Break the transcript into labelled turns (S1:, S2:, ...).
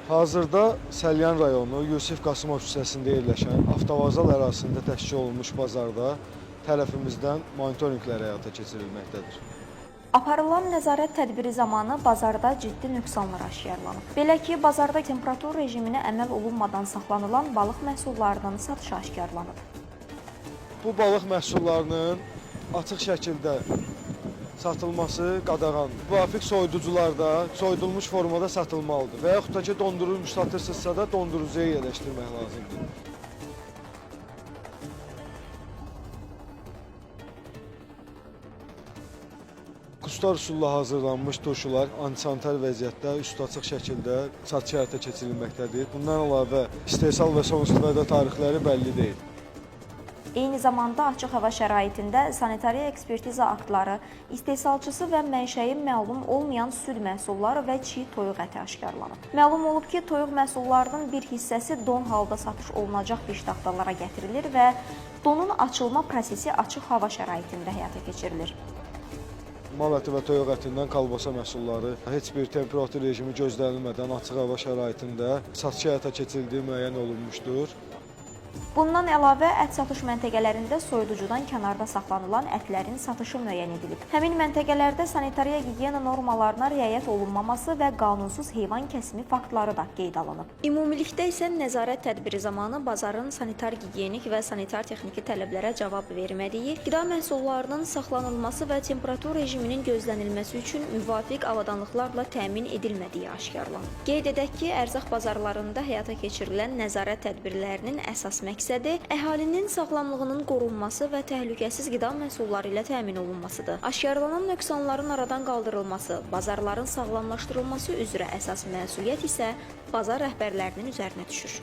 S1: Hazırda Səlyan rayonu Yusif Qasımov küçəsində yerləşən avtovağzal ərazisində təşkil olunmuş bazarda tərəfimizdən monitorinqlər həyata keçirilməkdədir.
S2: Aparılan nəzarət tədbiri zamanı bazarda ciddi nöqsanlar aşkarlanıb. Belə ki, bazarda temperatur rejiminə əməl olunmadan saxlanılan balıq məhsullarının satışı aşkarlanıb.
S1: Bu balıq məhsullarının açıq şəkildə satılması qadağandır. Müvafiq soyuducularda soyudulmuş formada satılmalıdır və yaxud da ki, dondurulmuş satırsınızsa da dondurucuya yerləşdirmək lazımdır. Qustar üsulla hazırlanmış turşular antisanitar vəziyyətdə üstü açıq şəkildə satış həyata keçirilməkdədir. Bundan əlavə istehsal və son istifadə tarixləri bəlli deyil.
S2: Eyni zamanda açıq hava şəraitində sanitariya ekspertiza aktları, istehsalçısı və mənşəyi məlum olmayan süd məhsulları və çiğ toyuq əti aşkarlanıb. Məlum olub ki, toyuq məhsullarının bir hissəsi don halda satış olunacaq piştaxtalara gətirilir və donun açılma prosesi açıq hava şəraitində həyata keçirilir.
S1: Mal əti və toyuq ətindən kalbasa məhsulları heç bir temperatur rejimi gözlənilmədən açıq hava şəraitində satış həyata keçirildiyi müəyyən olunmuşdur.
S2: Bundan əlavə, ət satış məntəqələrində soyuducudan kənarda saxlanılan ətlərin satışı müəyyən edilib. Həmin məntəqələrdə sanitariya gigiyena normalarına riayət olunmaması və qanunsuz heyvan kəsimi faktları da qeydə alınıb. Ümumilikdə isə nəzarət tədbiri zamanı bazarın sanitar gigiyenik və sanitar texniki tələblərə cavab vermədiyi, qida məhsullarının saxlanılması və temperatur rejiminin gözlənilməsi üçün müvafiq avadanlıqlarla təmin edilmədiyi aşkarlanıb. Qeyd edək ki, ərzaq bazarlarında həyata keçirilən nəzarət tədbirlərinin əsas məqsədi əhalinin sağlamlığının qorunması və təhlükəsiz qida məhsulları ilə təmin olunmasıdır. Aşkarlanan nöqsanların aradan qaldırılması, bazarların sağlamlaşdırılması üzrə əsas məsuliyyət isə bazar rəhbərlərinin üzərinə düşür.